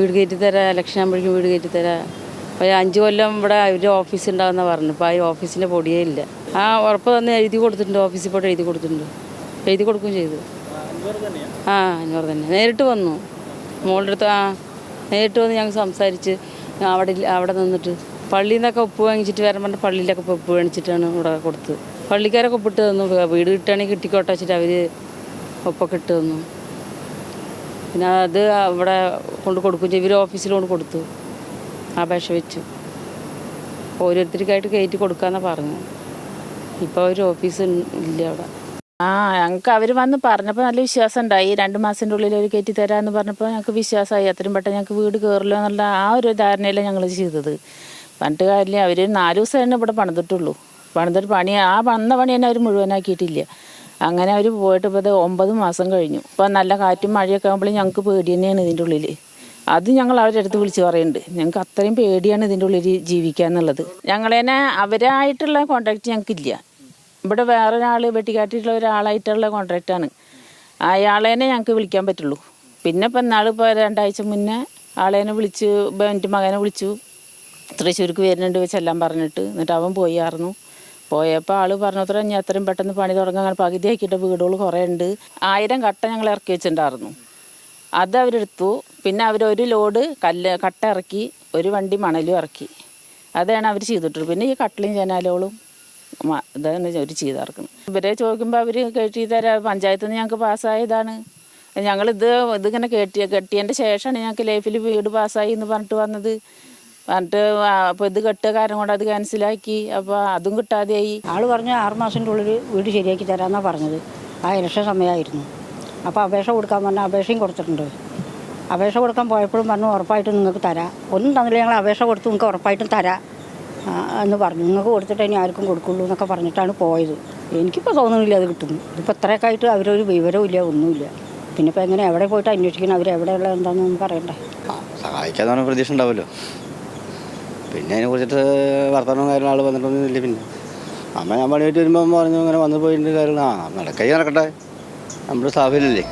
വീട് കയറ്റി തരാം, ഇലക്ഷൻ ആകുമ്പോഴേക്കും വീട് കയറ്റി തരാം. അപ്പോൾ 5 കൊല്ലം ഇവിടെ ഒരു ഓഫീസ് ഉണ്ടാകുന്ന പറഞ്ഞു. ഇപ്പോൾ ആ ഓഫീസിൻ്റെ പൊടിയേ ഇല്ല. ആ ഉറപ്പ് തന്നെ എഴുതി കൊടുത്തിട്ടുണ്ട്, ഓഫീസിൽ പോയിട്ട് എഴുതി കൊടുത്തിട്ടുണ്ട്, എഴുതി കൊടുക്കുകയും ചെയ്തു. അന്വർ തന്നെ നേരിട്ട് വന്നു, മോളുടെ അടുത്ത് നേരിട്ട് വന്ന് ഞങ്ങൾ സംസാരിച്ച് അവിടെ നിന്നിട്ട് പള്ളിയിൽ നിന്നൊക്കെ ഉപ്പ് വാങ്ങിച്ചിട്ട് വരാൻ പറഞ്ഞിട്ട് പള്ളിയിലൊക്കെ ഉപ്പ് വാങ്ങിച്ചിട്ടാണ് ഇവിടെ കൊടുത്തത്. പള്ളിക്കാരൊക്കെ ഒപ്പിട്ട് തന്നു, വീട് കിട്ടുകയാണെങ്കിൽ കിട്ടിക്കോട്ടെ വെച്ചിട്ട് അവർ ഒപ്പൊക്കെ ഇട്ട് തന്നു. പിന്നെ അത് ഇവിടെ കൊണ്ട് കൊടുക്കും ചെയ്യും, ഇവർ ഓഫീസിൽ കൊണ്ട് കൊടുത്തു, അപേക്ഷ വെച്ചു. ഓരോരുത്തർക്കായിട്ട് കയറ്റി കൊടുക്കാമെന്നാണ് പറഞ്ഞു. ഇപ്പോൾ ഒരു ഓഫീസ് ഇല്ല അവിടെ. ഞങ്ങൾക്ക് അവർ വന്ന് പറഞ്ഞപ്പോൾ നല്ല വിശ്വാസം ഉണ്ടായി. 2 മാസത്തിൻ്റെ ഉള്ളിൽ അവർ കയറ്റി തരാമെന്ന് പറഞ്ഞപ്പോൾ ഞങ്ങൾക്ക് വിശ്വാസമായി. അത്രയും പെട്ടെന്ന് ഞങ്ങൾക്ക് വീട് കയറില്ലോ എന്നുള്ള ആ ഒരു ധാരണയിലാണ് ഞങ്ങൾ ചെയ്തത്. പറഞ്ഞിട്ട് കാര്യമില്ല, അവർ 4 ദിവസം തന്നെ ഇവിടെ പണിതിട്ടുള്ളൂ. പണിതിട്ട് വന്ന പണി തന്നെ അവർ മുഴുവനാക്കിയിട്ടില്ല. അങ്ങനെ അവർ പോയിട്ട് ഇപ്പോൾ 9 മാസം കഴിഞ്ഞു. ഇപ്പോൾ നല്ല കാറ്റും മഴയൊക്കെ ആകുമ്പോൾ ഞങ്ങൾക്ക് പേടി തന്നെയാണ് ഇതിൻ്റെ ഉള്ളിൽ. അത് ഞങ്ങൾ അവരുടെ അടുത്ത് വിളിച്ച് പറയുന്നുണ്ട്, ഞങ്ങൾക്ക് അത്രയും പേടിയാണ് ഇതിൻ്റെ ഉള്ളിൽ ജീവിക്കുക എന്നുള്ളത്. ഞങ്ങളതിനെ അവരായിട്ടുള്ള കോൺട്രാക്റ്റ് ഞങ്ങൾക്കില്ല. ഇവിടെ വേറൊരാൾ വെട്ടിക്കാട്ടിയിട്ടുള്ള ഒരാളായിട്ടുള്ള കോൺട്രാക്റ്റാണ്. അയാളേനെ ഞങ്ങൾക്ക് വിളിക്കാൻ പറ്റുള്ളൂ. പിന്നെ ഇപ്പം ഇപ്പോൾ 2 ആഴ്ച മുന്നേ ആളേനെ വിളിച്ച്, എൻ്റെ മകനെ വിളിച്ചു, തൃശ്ശൂർക്ക് വരുന്നുണ്ട് ചെല്ലാൻ പറഞ്ഞിട്ട്. എന്നിട്ട് അവൻ പോയായിരുന്നു. പോയപ്പോൾ ആൾ പറഞ്ഞത്ര ഇനി അത്രയും പെട്ടെന്ന് പണി തുടങ്ങാൻ പകുതി ആക്കിയിട്ട് വീടുകൾ കുറേ ഉണ്ട്. 1000 കട്ട ഞങ്ങൾ ഇറക്കി വെച്ചിട്ടുണ്ടായിരുന്നു. അത് അവരെടുത്തു. പിന്നെ അവർ 1 ലോഡ് കട്ട ഇറക്കി, 1 വണ്ടി മണലും ഇറക്കി. അതാണ് അവർ ചെയ്തിട്ടുള്ളത്. പിന്നെ ഈ കട്ടിലും ജനാലകളും ഇതാണ് അവർ ചെയ്തിറക്കുന്നത്. ഇവരെ ചോദിക്കുമ്പോൾ അവർ കെട്ടി തരാം, പഞ്ചായത്തിൽ നിന്ന് ഞങ്ങൾക്ക് പാസ്സായതാണ്. ഇതിങ്ങനെ കെട്ടിയതിൻ്റെ ശേഷമാണ് ഞങ്ങൾക്ക് ലൈഫിൽ വീട് പാസ്സായി എന്ന് പറഞ്ഞിട്ട് വന്നത്. അപ്പോൾ ഇത് കെട്ടിയ കാരണം കൊണ്ട് അത് ക്യാൻസലാക്കി. അപ്പോൾ അതും കിട്ടാതെയായി. ആൾ പറഞ്ഞ് 6 മാസത്തിൻ്റെ ഉള്ളിൽ വീട് ശരിയാക്കി തരാമെന്നാണ് പറഞ്ഞത്. ആ ഇലക്ഷൻ സമയമായിരുന്നു. അപ്പോൾ അപേക്ഷ കൊടുക്കാൻ പറഞ്ഞാൽ അപേക്ഷയും കൊടുത്തിട്ടുണ്ട്. അപേക്ഷ കൊടുക്കാൻ പോയപ്പോഴും പറഞ്ഞു ഉറപ്പായിട്ടും നിങ്ങൾക്ക് തരാം. ഒന്നും തന്നില്ല, ഞങ്ങൾ അപേക്ഷ കൊടുത്തു, നിങ്ങൾക്ക് ഉറപ്പായിട്ടും തരാം എന്ന് പറഞ്ഞു. നിങ്ങൾക്ക് കൊടുത്തിട്ട് ഇനി ആർക്കും കൊടുക്കുള്ളൂ എന്നൊക്കെ പറഞ്ഞിട്ടാണ് പോയത്. എനിക്കിപ്പോൾ തോന്നുന്നില്ല അത് കിട്ടുന്നു. ഇതിപ്പോൾ ഇത്രയൊക്കെ ആയിട്ട് അവരൊരു വിവരവും ഇല്ല, ഒന്നുമില്ല. പിന്നെ ഇപ്പോൾ എങ്ങനെ എവിടെ പോയിട്ട് അന്വേഷിക്കണം, അവരെവിടെയുള്ള എന്താണെന്ന് നമുക്ക് അറിയണ്ടേ. സഹായിക്കാന്ന് പ്രതീക്ഷ ഉണ്ടാവുമല്ലോ. പിന്നെ അതിനെ കുറിച്ചിട്ട് വർത്തമാനവും കാര്യങ്ങളും ആൾ വന്നിട്ടൊന്നുമില്ല. പിന്നെ ഞാൻ പണിയായിട്ട് വരുമ്പോൾ പറഞ്ഞു അങ്ങനെ വന്നു പോയിട്ട് കാര്യങ്ങൾ നടക്കട്ടെ, നമ്മുടെ സ്ഥാപനമല്ലേ.